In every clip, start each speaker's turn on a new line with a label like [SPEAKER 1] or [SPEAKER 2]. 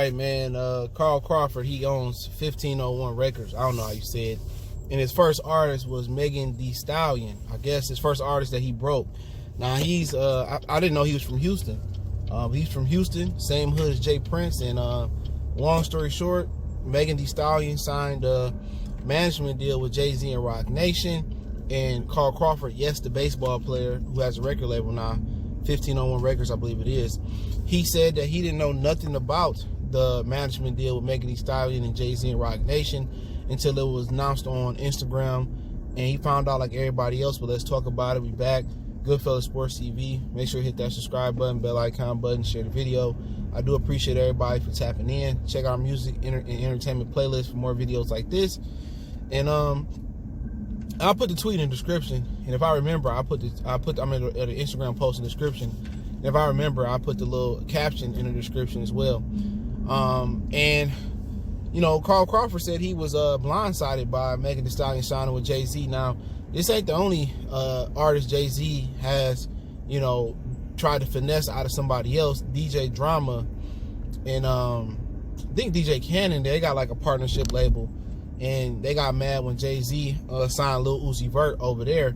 [SPEAKER 1] right, man. Carl Crawford, he owns 1501 Records. I don't know how you said. And his first artist was Megan Thee Stallion. I guess his first artist that he broke. Now he's I didn't know he was from Houston. He's from Houston, same hood as J.Prince. And long story short, Megan Thee Stallion signed a management deal with Jay-Z and Roc Nation. And Carl Crawford, yes, the baseball player who has a record label now, 1501 Records, I believe it is. He said that he didn't know nothing about the management deal with Megan Thee Stallion and Jay-Z and Roc Nation until it was announced on Instagram. And he found out like everybody else, but let's talk about it. We back. Goodfellas Sports TV. Make sure you hit that subscribe button, bell icon button, share the video. I do appreciate everybody for tapping in. Check our music and entertainment playlist for more videos like this. And I'll put the tweet in the description, and if I remember, I'm in the Instagram post in the description. And if I remember, I'll put the little caption in the description as well. And you know, Carl Crawford said he was blindsided by Megan Thee Stallion signing with Jay-Z. Now, this ain't the only artist Jay-Z has, you know, tried to finesse out of somebody else. DJ Drama and I think DJ Cannon, they got like a partnership label. And they got mad when Jay-Z signed Lil Uzi Vert over there.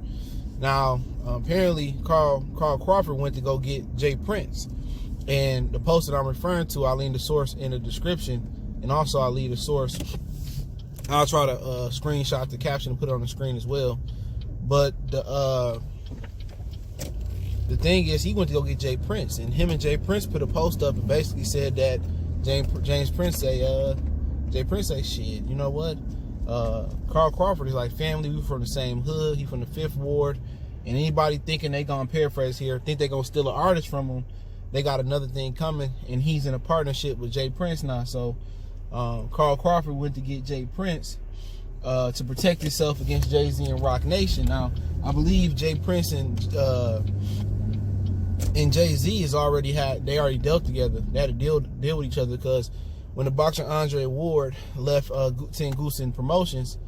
[SPEAKER 1] Now, apparently, Carl Crawford went to go get J.Prince. And the post that I'm referring to, I'll leave the source in the description. And also, I'll leave the source. I'll try to screenshot the caption and put it on the screen as well. But the thing is, he went to go get J.Prince. And him and J.Prince put a post up and basically said that J.Prince say, shit, you know what? Carl Crawford is like family. We from the same hood. He from the 5th Ward. And anybody thinking they gonna paraphrase here, think they gonna steal an artist from him, they got another thing coming. And he's in a partnership with J.Prince now. So Carl Crawford went to get J.Prince to protect himself against Jay-Z and Roc Nation. Now, I believe J.Prince and Jay-Z already dealt together. They had to deal with each other, because when the boxer Andre Ward left 10 Goosen Promotions,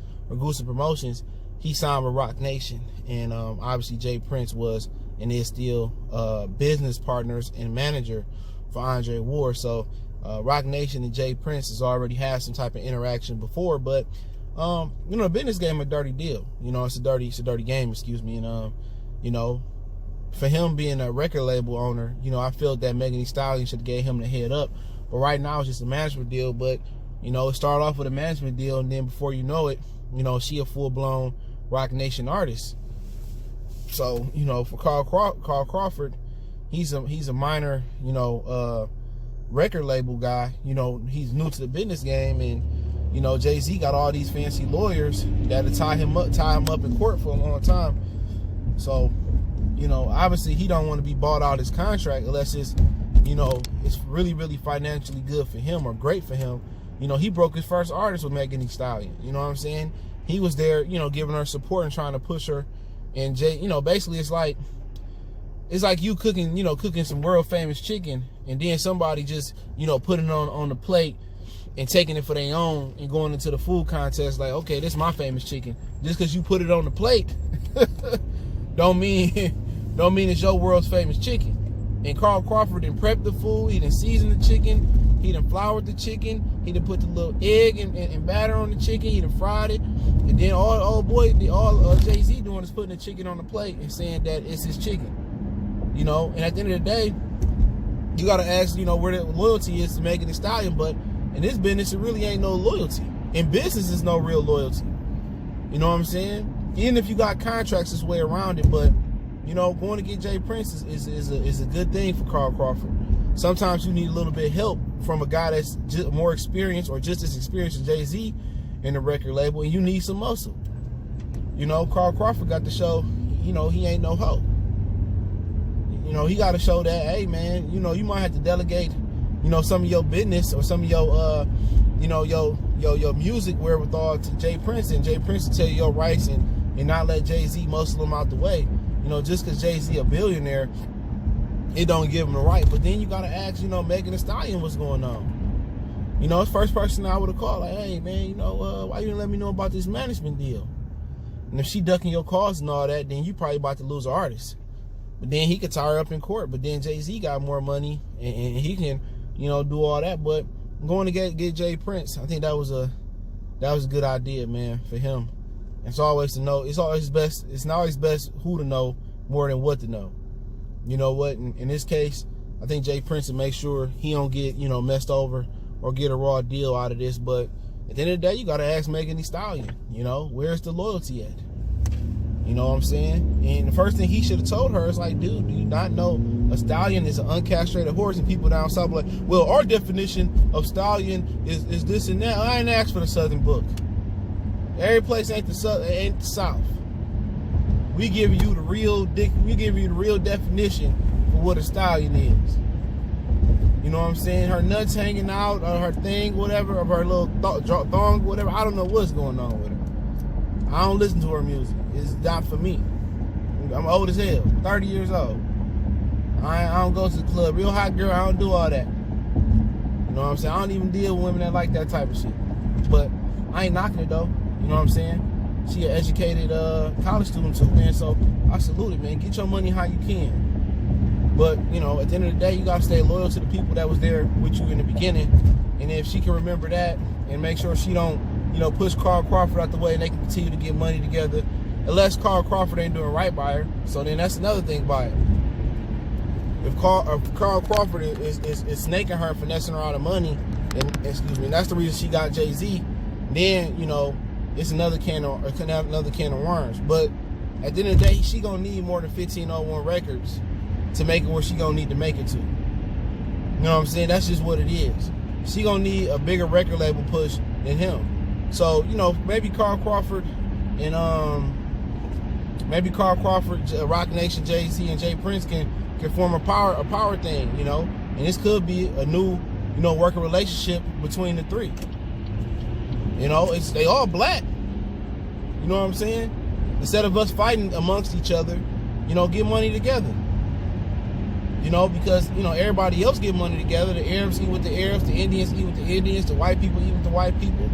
[SPEAKER 1] he signed with Roc Nation. And obviously J.Prince was and is still business partners and manager for Andre Ward. So Roc Nation and J.Prince has already had some type of interaction before. But you know, the business game a dirty deal. You know, it's a dirty game, excuse me. And you know, for him being a record label owner, you know, I feel that Megan Thee Stallion should have gave him the head up. But right now it's just a management deal. But, you know, it started off with a management deal, and then before you know it, you know, she a full-blown Roc Nation artist. So, you know, for Carl Crawford, he's a minor, you know, record label guy. You know, he's new to the business game, and, you know, Jay-Z got all these fancy lawyers that'll tie him up in court for a long time. So, you know, obviously he don't want to be bought out his contract unless it's, you know, it's really, really financially good for him or great for him. You know, he broke his first artist with Megan Thee Stallion. You know what I'm saying? He was there, you know, giving her support and trying to push her. And Jay, you know, basically it's like you cooking some world famous chicken, and then somebody just, you know, putting it on the plate and taking it for their own and going into the food contest like, okay, this is my famous chicken. Just because you put it on the plate don't mean it's your world's famous chicken. And Carl Crawford done prepped the food, he done seasoned the chicken, he done floured the chicken, he done put the little egg and batter on the chicken, he done fried it, and then all Jay-Z doing is putting the chicken on the plate and saying that it's his chicken. You know, and at the end of the day, you gotta ask, you know, where the loyalty is to Megan Thee Stallion. But in this business, it really ain't no loyalty. In business, there's no real loyalty. You know what I'm saying? Even if you got contracts, this way around it, but you know, going to get J.Prince is a good thing for Carl Crawford. Sometimes you need a little bit of help from a guy that's just more experienced or just as experienced as Jay-Z in the record label, and you need some muscle. You know, Carl Crawford got to show, you know, he ain't no hoe. You know, he got to show that, hey, man, you know, you might have to delegate, you know, some of your business or some of your, you know, your music wherewithal to J.Prince, and J.Prince will tell you your rights and not let Jay-Z muscle him out the way. You know, just because Jay-Z a billionaire, it don't give him the right. But then you got to ask, you know, Megan Thee Stallion what's going on. You know, it's first person I would have called, like, hey, man, you know, why you didn't let me know about this management deal? And if she ducking your calls and all that, then you probably about to lose an artist. But then he could tie her up in court. But then Jay-Z got more money, and he can, you know, do all that. But going to get J.Prince. I think that was a good idea, man, for him. It's always best. It's not always best who to know more than what to know. You know what? In this case, I think J.Prince will make sure he don't get, you know, messed over or get a raw deal out of this. But at the end of the day, you got to ask Megan Thee Stallion, you know, where's the loyalty at? You know what I'm saying? And the first thing he should have told her is like, dude, do you not know a stallion is an uncastrated horse? And people down south are like, well, our definition of stallion is this and that. I ain't asked for the Southern book. Every place ain't the South. We give you the real definition for what a stallion is. You know what I'm saying? Her nuts hanging out, or her thing, whatever, of her little thong, whatever. I don't know what's going on with her. I don't listen to her music. It's not for me. I'm old as hell, 30 years old. I don't go to the club. Real hot girl, I don't do all that. You know what I'm saying? I don't even deal with women that like that type of shit. But I ain't knocking it though. You know what I'm saying? She an educated college student too, man. So I salute it, man. Get your money how you can. But, you know, at the end of the day, you gotta stay loyal to the people that was there with you in the beginning. And if she can remember that and make sure she don't, you know, push Carl Crawford out the way and they can continue to get money together. Unless Carl Crawford ain't doing right by her. So then that's another thing by it. If Carl Crawford is snaking her, finessing her out of money, and that's the reason she got Jay-Z, then, you know, it's another can of worms. But at the end of the day, she gonna need more than 1501 records to make it where she gonna need to make it to. You know what I'm saying? That's just what it is. She gonna need a bigger record label push than him. So, you know, maybe Carl Crawford and Rock Nation, Jay-Z, and J.Prince can form a power thing, you know. And this could be a new, you know, working relationship between the three. You know, they all black. You know what I'm saying? Instead of us fighting amongst each other, you know, get money together. You know, because, you know, everybody else get money together. The Arabs eat with the Arabs, the Indians eat with the Indians, the white people eat with the white people,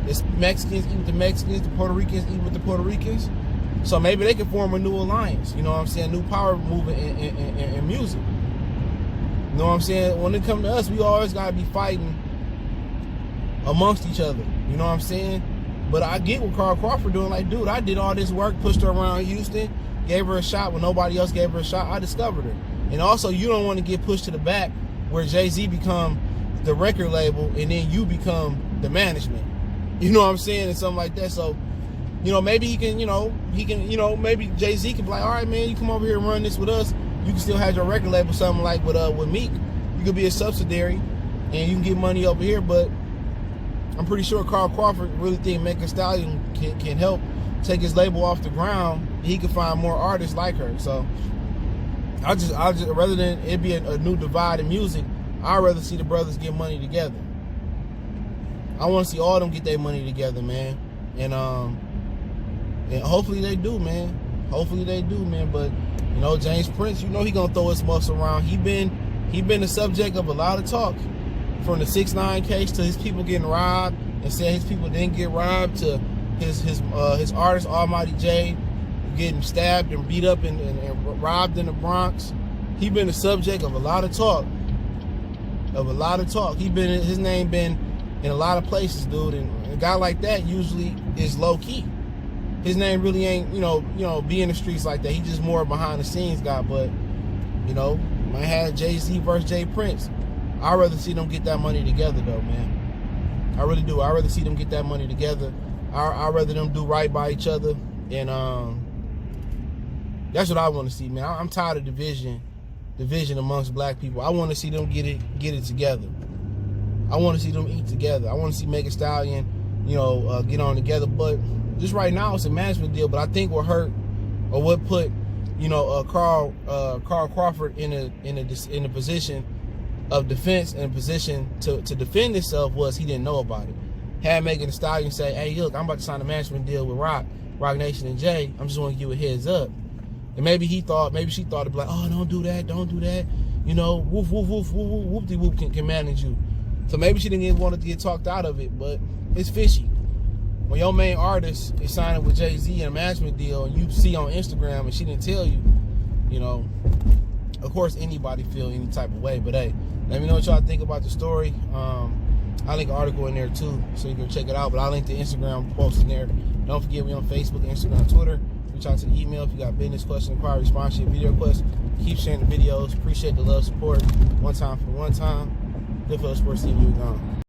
[SPEAKER 1] the Mexicans eat with the Mexicans, the Puerto Ricans eat with the Puerto Ricans. So maybe they can form a new alliance, you know what I'm saying? New power movement in music. You know what I'm saying? When it comes to us, we always got to be fighting amongst each other. You know what I'm saying? But I get what Carl Crawford doing. Like, dude, I did all this work, pushed her around Houston, gave her a shot when nobody else gave her a shot. I discovered her. And also, you don't want to get pushed to the back where Jay-Z become the record label and then you become the management. You know what I'm saying? And something like that. So, you know, maybe maybe Jay-Z can be like, all right, man, you come over here and run this with us. You can still have your record label, something like with Meek. You could be a subsidiary and you can get money over here. But I'm pretty sure Carl Crawford really think Megan Thee Stallion can help take his label off the ground. And he can find more artists like her. So I just rather than it be a new divide in music, I'd rather see the brothers get money together. I want to see all of them get their money together, man. And hopefully they do, man. Hopefully they do, man. But, you know, J.Prince, you know he gonna throw his muscle around. He been the subject of a lot of talk. From the 6ix9ine case to his people getting robbed and saying his people didn't get robbed, to his artist Almighty J getting stabbed and beat up and robbed in the Bronx. He been the subject of a lot of talk. His name been in a lot of places, dude. And a guy like that usually is low key. His name really ain't, you know, be in the streets like that. He just more behind the scenes guy. But, you know, might have Jay-Z versus J.Prince. I'd rather see them get that money together, though, man. I really do. I'd rather see them get that money together. I'd rather them do right by each other. And that's what I want to see, man. I'm tired of division amongst black people. I want to see them get it together. I want to see them eat together. I want to see Megan Thee Stallion, you know, get on together. But just right now, it's a management deal. But I think what hurt or what put, you know, Carl Crawford in a position of defense and a position to defend himself was he didn't know about it. Had Megan Thee Stallion say, hey, look, I'm about to sign a management deal with Rock Nation and Jay. I'm just want to give you a heads up. And maybe she thought it'd be like, oh, don't do that. You know, woof, woof, woof, woof, woof, whoop-de-whoop can manage you. So maybe she didn't want to get talked out of it, but it's fishy. When your main artist is signing with Jay-Z in a management deal and you see on Instagram and she didn't tell you, you know, of course anybody feel any type of way. But hey, let me know what y'all think about the story. I link an article in there too, so you can check it out. But I link the Instagram post in there. Don't forget, we on Facebook, Instagram, Twitter. Reach out to the email if you got business, question, inquiry, sponsorship, video requests. Keep sharing the videos. Appreciate the love, support. One time for one time. Good for Sports TV. We're gone.